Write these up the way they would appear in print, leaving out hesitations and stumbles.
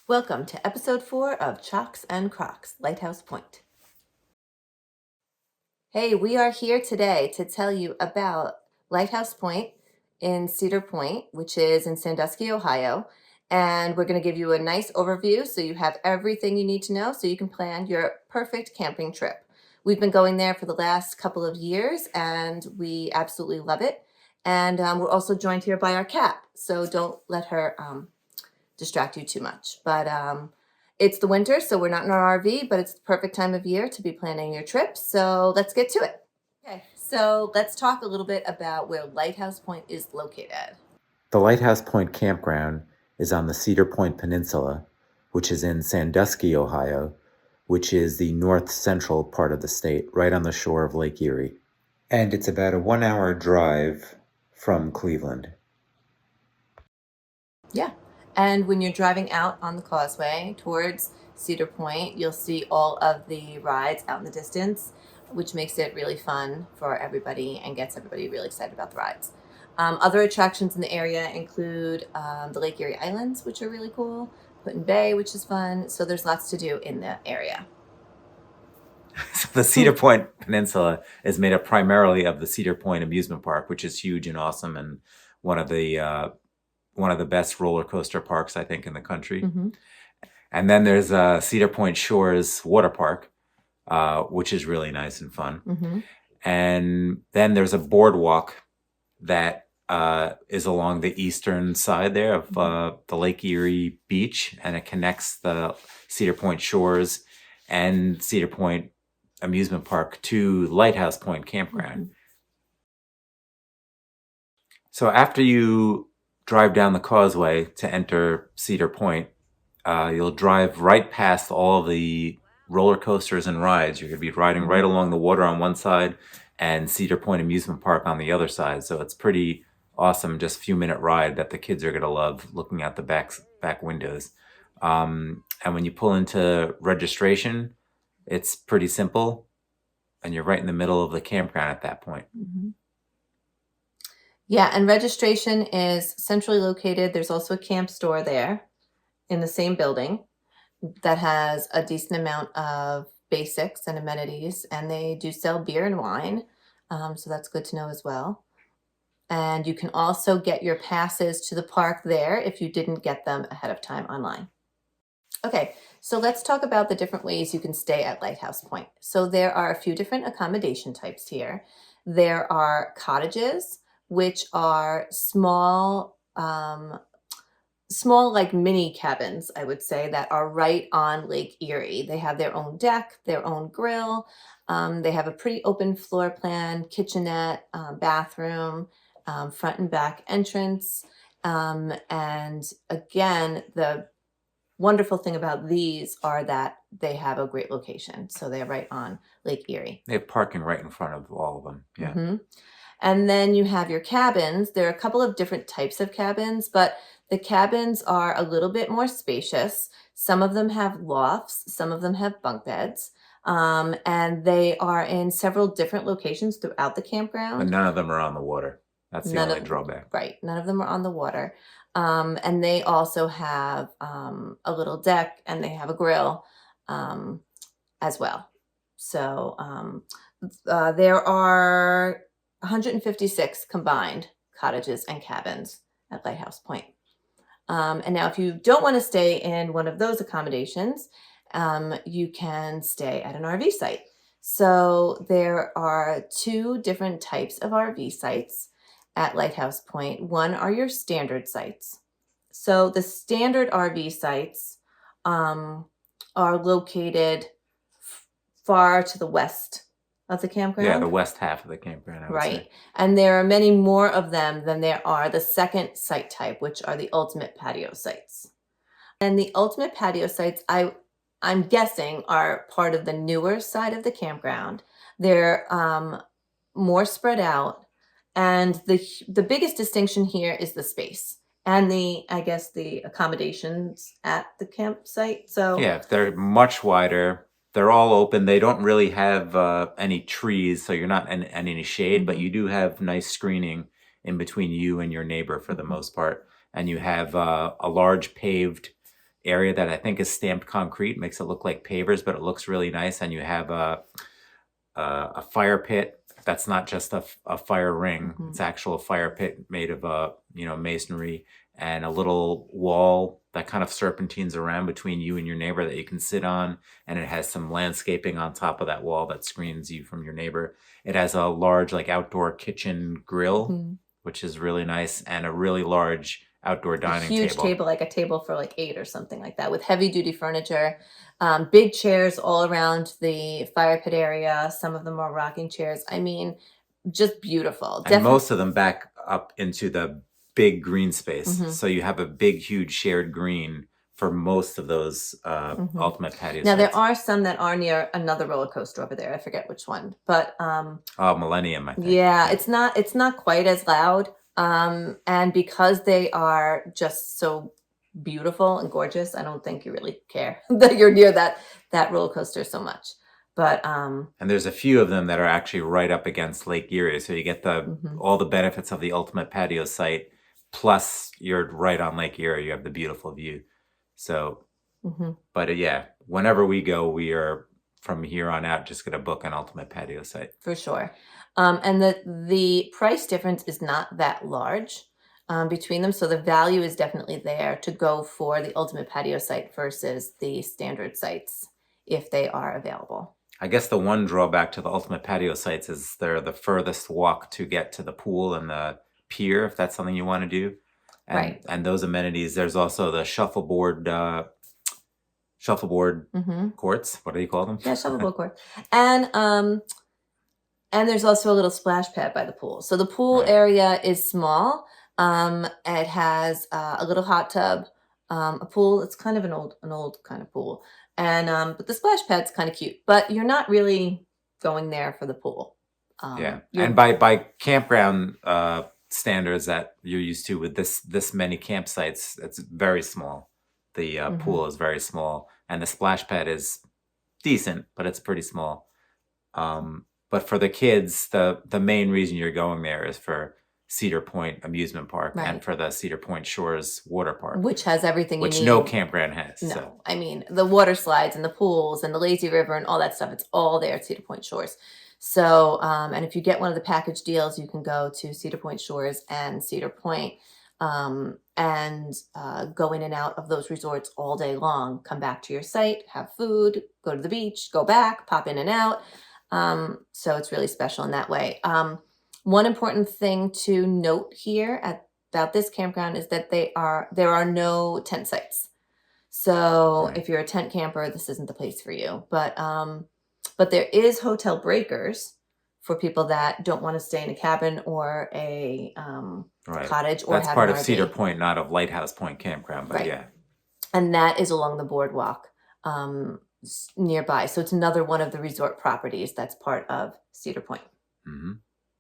Welcome to Episode 4 of Chalks and Crocs, Lighthouse Point. Hey, we are here today to tell you about Lighthouse Point in Cedar Point, which is in Sandusky, Ohio. And we're going to give you a nice overview so you have everything you need to know so you can plan your perfect camping trip. We've been going there for the last couple of years and we absolutely love it. And we're also joined here by our cat, so don't let her distract you too much. But it's the winter, so we're not in our RV, but it's the perfect time of year to be planning your trip. So let's get to it. Okay, so let's talk a little bit about where Lighthouse Point is located. The Lighthouse Point Campground is on the Cedar Point Peninsula, which is in Sandusky, Ohio, which is the north-central part of the state, right on the shore of Lake Erie. And it's about a 1-hour drive from Cleveland. Yeah, and when you're driving out on the causeway towards Cedar Point, you'll see all of the rides out in the distance, which makes it really fun for everybody and gets everybody really excited about the rides. Other attractions in the area include the Lake Erie Islands, which are really cool, Put-in Bay, which is fun. So there's lots to do in the area. So the Cedar Point Peninsula is made up primarily of the Cedar Point amusement park, which is huge and awesome, and one of the best roller coaster parks, I think, in the country. Mm-hmm. And then there's Cedar Point Shores Water Park, which is really nice and fun. Mm-hmm. And then there's a boardwalk that is along the eastern side there of the Lake Erie beach, and it connects the Cedar Point Shores and Cedar Point amusement park to Lighthouse Point Campground. Mm-hmm. So after you drive down the causeway to enter Cedar Point, you'll drive right past all the roller coasters and rides. You're going to be riding right along the water on one side and Cedar Point Amusement Park on the other side. So it's pretty awesome, just a few-minute ride that the kids are going to love looking out the back windows. And when you pull into registration, it's pretty simple, and you're right in the middle of the campground at that point. Mm-hmm. Yeah, and registration is centrally located. There's also a camp store there in the same building that has a decent amount of basics and amenities, and they do sell beer and wine, so that's good to know as well. And you can also get your passes to the park there if you didn't get them ahead of time online. Okay, so let's talk about the different ways you can stay at Lighthouse Point. So there are a few different accommodation types here. There are cottages, which are small like mini cabins, I would say, that are right on Lake Erie. They have their own deck, their own grill. They have a pretty open floor plan, kitchenette, bathroom, front and back entrance. And again, the wonderful thing about these are that they have a great location. So they're right on Lake Erie. They have parking right in front of all of them. Yeah. Mm-hmm. And then you have your cabins. There are a couple of different types of cabins, but the cabins are a little bit more spacious. Some of them have lofts, some of them have bunk beds, and they are in several different locations throughout the campground. But none of them are on the water. That's the only drawback. Right. None of them are on the water. And they also have a little deck, and they have a grill as well. So there are 156 combined cottages and cabins at Lighthouse Point. And now if you don't want to stay in one of those accommodations, you can stay at an RV site. So there are two different types of RV sites at Lighthouse Point. One are your standard sites. So the standard RV sites are located far to the west of the campground. Yeah, the west half of the campground, I would say. And there are many more of them than there are the second site type, which are the ultimate patio sites. And the ultimate patio sites, I'm guessing, are part of the newer side of the campground. They're more spread out. And the biggest distinction here is the space and the accommodations at the campsite. So yeah, they're much wider. They're all open. They don't really have any trees, so you're not in any shade, but you do have nice screening in between you and your neighbor for the most part. And you have a large paved area that I think is stamped concrete, makes it look like pavers, but it looks really nice. And you have a fire pit that's not just a fire ring; it's actual fire pit made of masonry, and a little wall that kind of serpentines around between you and your neighbor that you can sit on, and it has some landscaping on top of that wall that screens you from your neighbor. It has a large like outdoor kitchen grill, which is really nice, and a really large outdoor dining huge table. table, like a table for like 8 or something like that, with heavy duty furniture, big chairs all around the fire pit area. Some of them are rocking chairs. I mean, just beautiful. And most of them back up into the big green space. Mhm. So you have a big, huge shared green for most of those ultimate patio Now there sites. are some that are near another roller coaster over there. I forget which one, but Millennium, I think. yeah, it's not quite as loud. And because they are just so beautiful and gorgeous, I don't think you really care that you're near that roller coaster so much. But And there's a few of them that are actually right up against Lake Erie, so you get all the benefits of the ultimate patio site, plus you're right on Lake Erie. You have the beautiful view. So, but yeah, whenever we go, we are from here on out just going to book an ultimate patio site for sure. And the price difference is not that large between them, so the value is definitely there to go for the ultimate patio site versus the standard sites if they are available. I guess the one drawback to the ultimate patio sites is they're the furthest walk to get to the pool and the pier, if that's something you want to do. And, right. And those amenities, there's also the shuffleboard courts. What do you call them? Yeah, shuffleboard court. And there's also a little splash pad by the pool. So the pool area is small. It has a little hot tub, a pool. It's kind of an old kind of pool. And but the splash pad's kind of cute, but you're not really going there for the pool. And by campground standards that you're used to with this many campsites, it's very small. The pool is very small, and the splash pad is decent, but it's pretty small. But for the kids, the main reason you're going there is for Cedar Point Amusement Park and for the Cedar Point Shores Water Park, which has everything which you need. no campground has. No, so. I mean the water slides and the pools and the lazy river and all that stuff. It's all there at Cedar Point Shores. So, and if you get one of the package deals, you can go to Cedar Point Shores and Cedar Point and go in and out of those resorts all day long. Come back to your site, have food, go to the beach, go back, pop in and out. So it's really special in that way. One important thing to note here about this campground is that there are no tent sites. So if you're a tent camper, this isn't the place for you. But there is hotel breakers for people that don't want to stay in a cabin or a cottage or that's have part an of RV. Cedar Point, not of Lighthouse Point Campground, but yeah. And that is along the boardwalk nearby. So it's another one of the resort properties that's part of Cedar Point.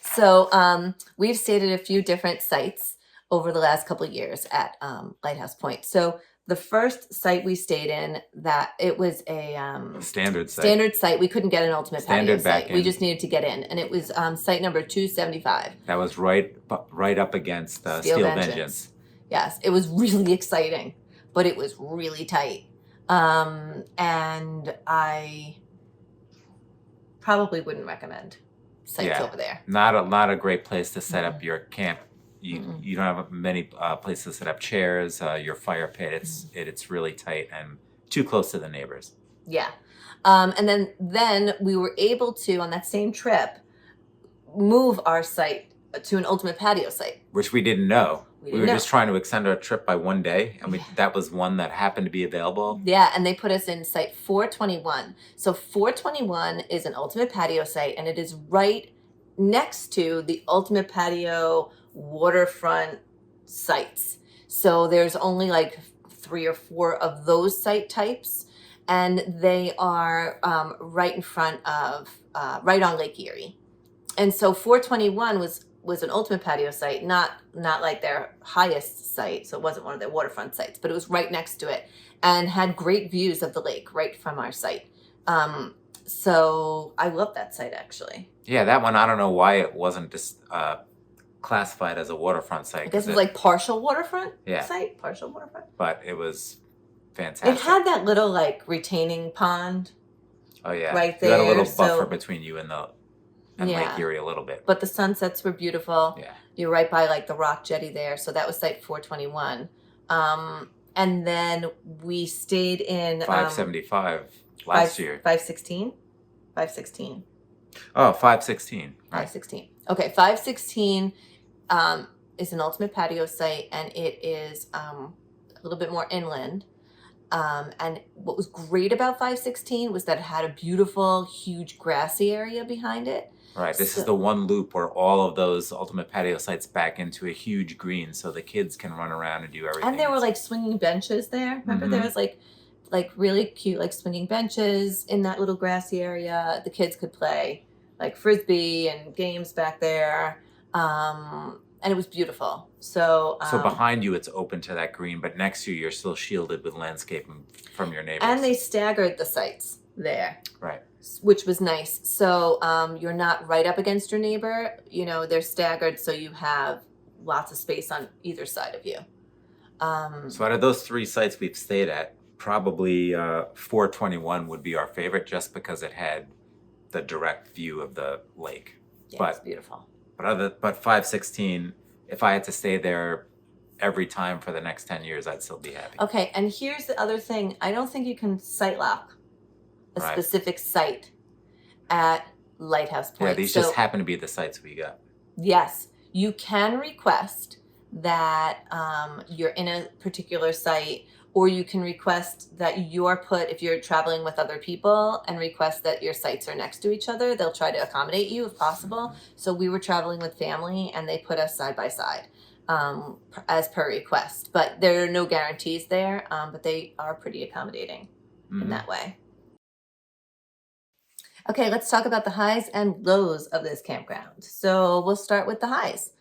So we've stayed at a few different sites over the last couple of years at Lighthouse Point. So the first site we stayed in, that it was a standard site. Standard site. We couldn't get an ultimate patio site. We just needed to get in, and it was site number 275. That was right up against Steel Vengeance. Yes, it was really exciting, but it was really tight, and I probably wouldn't recommend sites over there. Not a great place to set up your camp. You don't have many places to set up chairs. Your fire pit, it's really tight and too close to the neighbors. Yeah, and then we were able to, on that same trip, move our site to an ultimate patio site, which we didn't know. We were just trying to extend our trip by one day, and that was one that happened to be available. Yeah, and they put us in site 421. So 421 is an ultimate patio site, and it is right next to the ultimate patio waterfront sites. So there's only like 3 or 4 of those site types, and they are right in front of, right on Lake Erie. And so 421 was an ultimate patio site, not like their highest site, so it wasn't one of their waterfront sites, but it was right next to it and had great views of the lake right from our site. So I love that site, actually. Yeah, that one, I don't know why it wasn't just classified as a waterfront site. I guess it was like partial waterfront site, partial waterfront. But it was fantastic. It had that little like retaining pond Oh yeah, right you had a little there, buffer so between you and Lake yeah. Erie a little bit. But the sunsets were beautiful. Yeah. You're right by like the rock jetty there, so that was site 421. And then we stayed in 575 last year. 516. 516. Oh, 516. Right. 516. Okay, 516 is an ultimate patio site, and it is a little bit more inland. And what was great about 516 was that it had a beautiful, huge grassy area behind it. Right. This is the one loop where all of those ultimate patio sites back into a huge green, so the kids can run around and do everything. And there were like swinging benches there. Remember, there was like really cute like swinging benches in that little grassy area. The kids could play like frisbee and games back there. And it was beautiful. So behind you, it's open to that green, but next to you, you're still shielded with landscaping from your neighbors. And they staggered the sites there. Right. Which was nice. So you're not right up against your neighbor. You know, they're staggered, so you have lots of space on either side of you. So out of those 3 sites we've stayed at, probably 421 would be our favorite, just because it had the direct view of the lake. Yeah, it's beautiful. But 516, if I had to stay there every time for the next 10 years, I'd still be happy. Okay, and here's the other thing. I don't think you can site lock a specific site at Lighthouse Point. Yeah, these just happen to be the sites we got. Yes, you can request that you're in a particular site, or you can request that you're put, if you're traveling with other people, and request that your sites are next to each other. They'll try to accommodate you if possible. So we were traveling with family, and they put us side by side as per request. But there are no guarantees there, but they are pretty accommodating in that way. Okay, let's talk about the highs and lows of this campground. So we'll start with the highs.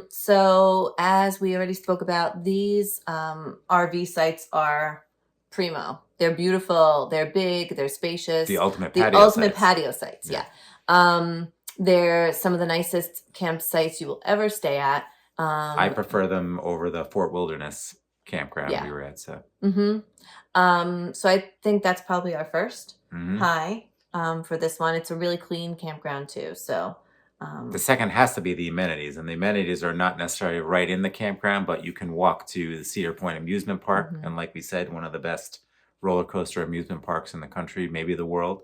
So as we already spoke about, these RV sites are primo. They're beautiful, they're big, they're spacious. The ultimate patio sites, yeah. They're some of the nicest campsites you will ever stay at. I prefer them over the Fort Wilderness campground we were at. So so I think that's probably our first high for this one. It's a really clean campground too. So the second has to be the amenities, and the amenities are not necessarily right in the campground, but you can walk to the Cedar Point Amusement Park, and like we said, one of the best roller coaster amusement parks in the country, maybe the world.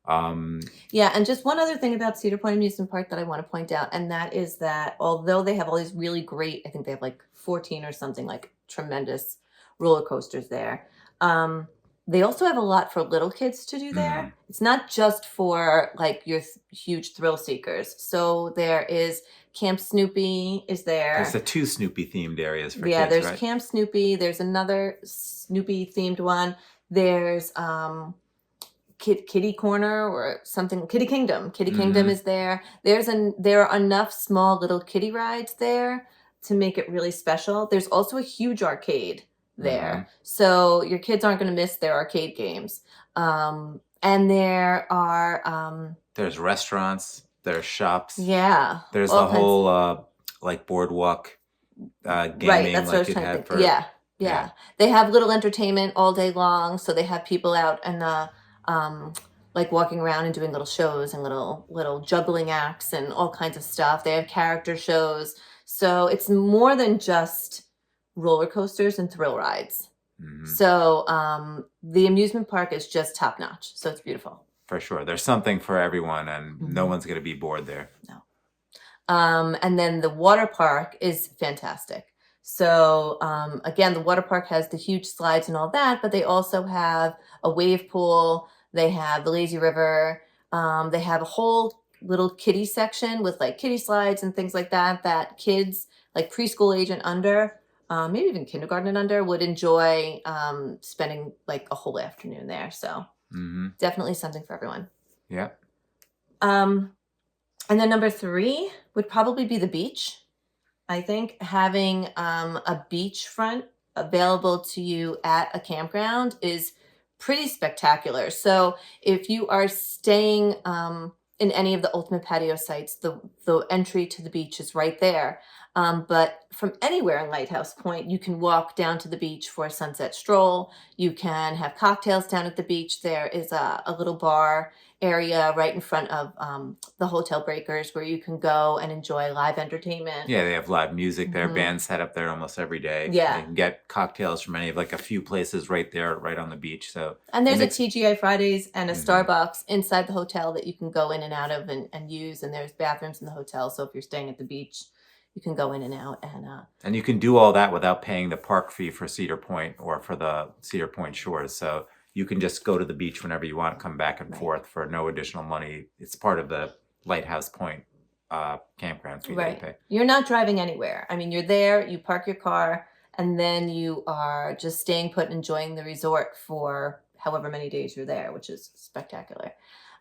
Yeah, and just one other thing about Cedar Point Amusement Park that I want to point out, and that is that although they have all these really great, I think they have like 14 or something, like tremendous roller coasters there. They also have a lot for little kids to do there. It's not just for like your huge thrill seekers. So there is Camp Snoopy is there. There's the 2 Snoopy themed areas for kids, Yeah, there's right? Camp Snoopy. There's another Snoopy themed one. There's Kitty Corner or something. Kitty Kingdom. Kitty Kingdom is there. There are enough small little kiddie rides there to make it really special. There's also a huge arcade there. So your kids aren't going to miss their arcade games. And there are there's restaurants, there's shops. Yeah. There's the whole like boardwalk gaming, right, that's what I was you'd trying have to think. Yeah. They have little entertainment all day long. So they have people out and like walking around and doing little shows and little juggling acts and all kinds of stuff. They have character shows. So it's more than just roller coasters and thrill rides. So the amusement park is just top notch. So it's beautiful. For sure. There's something for everyone, and no one's going to be bored there. No. And then the water park is fantastic. So again, the water park has the huge slides and all that, but they also have a wave pool. They have the lazy river. They have a whole little kiddie section with like kiddie slides and things like that, that kids like preschool age and under, maybe even kindergarten and under, would enjoy spending like a whole afternoon there. So definitely something for everyone. Yeah. And then number 3 would probably be the beach. I think having a beachfront available to you at a campground is pretty spectacular. So if you are staying in any of the ultimate patio sites, the entry to the beach is right there. But from anywhere in Lighthouse Point, you can walk down to the beach for a sunset stroll. You can have cocktails down at the beach. There is a little bar area right in front of the Hotel Breakers where you can go and enjoy live entertainment. Yeah, they have live music there, Mhm. bands set up there almost every day. Yeah. You can get cocktails from any of like a few places right there, right on the beach. So And there's it a makes- TGI Fridays and a Mhm. Starbucks inside the hotel that you can go in and out of and use. And there's bathrooms in the hotel. So if you're staying at the beach, you can go in and out. And you can do all that without paying the park fee for Cedar Point or for the Cedar Point shores. So you can just go to the beach whenever you want, come back and Right. forth for no additional money. It's part of the Lighthouse Point campground fee that you Right. pay. You're not driving anywhere. I mean, you're there, you park your car, and then you are just staying put and enjoying the resort for however many days you're there, which is spectacular.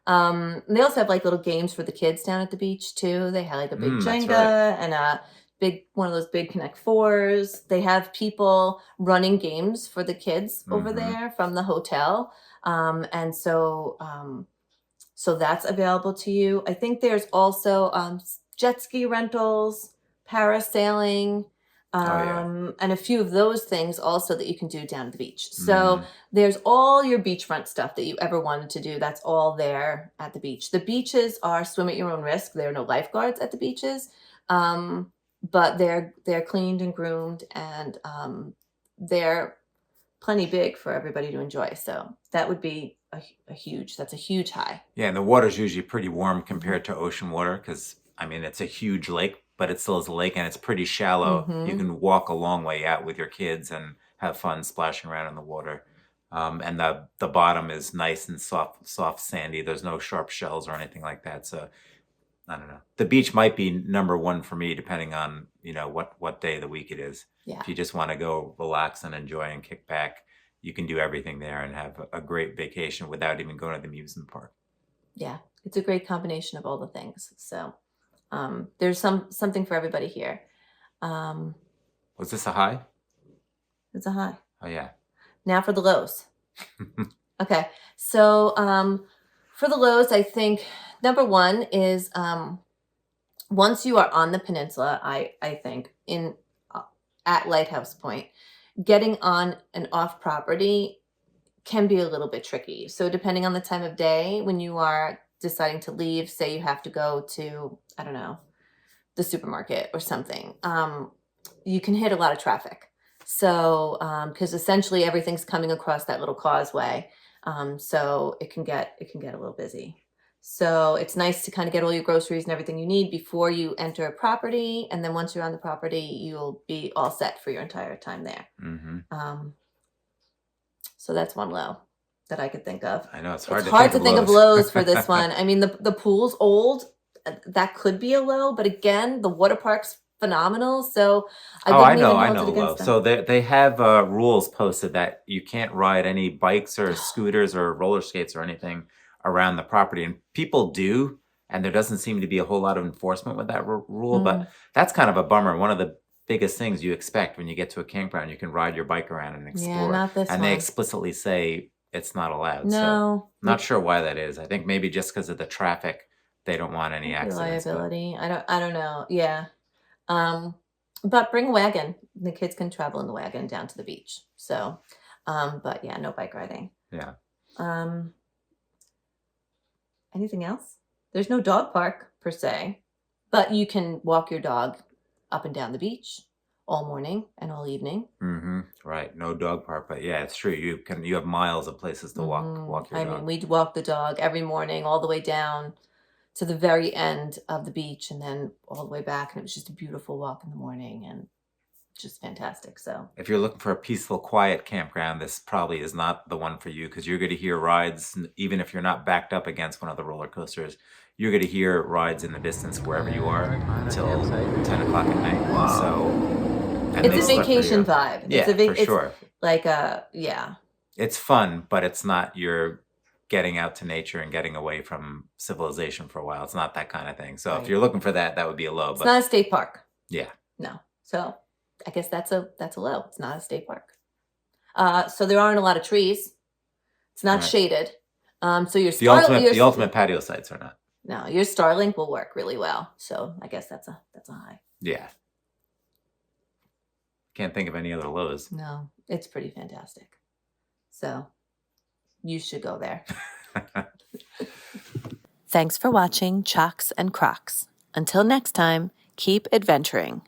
They also have like little games for the kids down at the beach too. They have like a big That's Jenga right. and a big one of those big Connect Fours. They have people running games for the kids over Mhm. there from the hotel. And so that's available to you. I think there's also jet ski rentals, parasailing, Oh, yeah. and a few of those things also that you can do down at the beach. So Mhm. there's all your beachfront stuff that you ever wanted to do. That's all there at the beach. The beaches are swim at your own risk. There are no lifeguards at the beaches, but they're cleaned and groomed, and they're plenty big for everybody to enjoy. So that would be that's a huge high. Yeah, and the water's usually pretty warm compared to ocean water because, I mean, it's a huge lake, but it still is a lake and it's pretty shallow. You Mhm. can walk a long way out with your kids and have fun splashing around in the water. And the bottom is nice and soft, sandy. There's no sharp shells or anything like that. So I don't know. The beach might be number one for me, depending on what day of the week it is. Yeah. If you just want to go relax and enjoy and kick back, you can do everything there and have a great vacation without even going to the amusement park. Yeah. It's a great combination of all the things. So there's something for everybody here. Was this a high? It's a high. Oh yeah. Now for the lows. Okay. So for the lows, I think number one is once you are on the peninsula, I think at Lighthouse Point, getting on and off property can be a little bit tricky. So depending on the time of day when you are deciding to leave, say you have to go to, I don't know, the supermarket or something, you can hit a lot of traffic. So because essentially everything's coming across that little causeway, so it can get a little busy. So it's nice to kind of get all your groceries and everything you need before you enter a property, and then once you're on the property, you'll be all set for your entire time there. Mm-hmm. So that's one low that I could think of. I know it's hard. It's hard to think of lows for this one. I mean, the pool's old. That could be a low, but again, the water park's phenomenal. So I wouldn't know even hold it low. against them. So they have rules posted that you can't ride any bikes or scooters or roller skates or anything around the property, and people do, and there doesn't seem to be a whole lot of enforcement with that rule. But that's kind of a bummer. One of the biggest things you expect when you get to a campground, you can ride your bike around and explore. Yeah, not this and one. they explicitly say it's not allowed. So No, not sure why that is. I think maybe just because of the traffic, they don't want any accidents. But liability. I don't know. Yeah. But bring a wagon. The kids can travel in the wagon down to the beach. So, but yeah, no bike riding. yeah. Anything else? There's no dog park per se, but you can walk your dog up and down the beach all morning and all evening. Mm-hmm. Right. No dog park, but yeah, it's true. You have miles of places to walk your dog. I mean, we'd walk the dog every morning all the way down to the very end of the beach and then all the way back, and it was just a beautiful walk in the morning and just fantastic. So if you're looking for a peaceful, quiet campground, this probably is not the one for you because you're going to hear rides, even if you're not backed up against one of the roller coasters. You're going to hear rides in the distance wherever you are until 10 o'clock at night. Wow. So it's a vacation vibe. Yeah, it's for sure. Like yeah. It's fun, but it's not your getting out to nature and getting away from civilization for a while. It's not that kind of thing. So Right. if you're looking for that, that would be a low. It's not a state park. Yeah. No. So I guess that's a low. It's not a state park. So there aren't a lot of trees. It's not Right. shaded. So your the ultimate patio sites are not. No, your Starlink will work really well. So I guess that's a high. Yeah. Can't think of any other Lowe's. No, it's pretty fantastic. So you should go there. Thanks for watching Chalks and Crocs. Until next time, keep adventuring.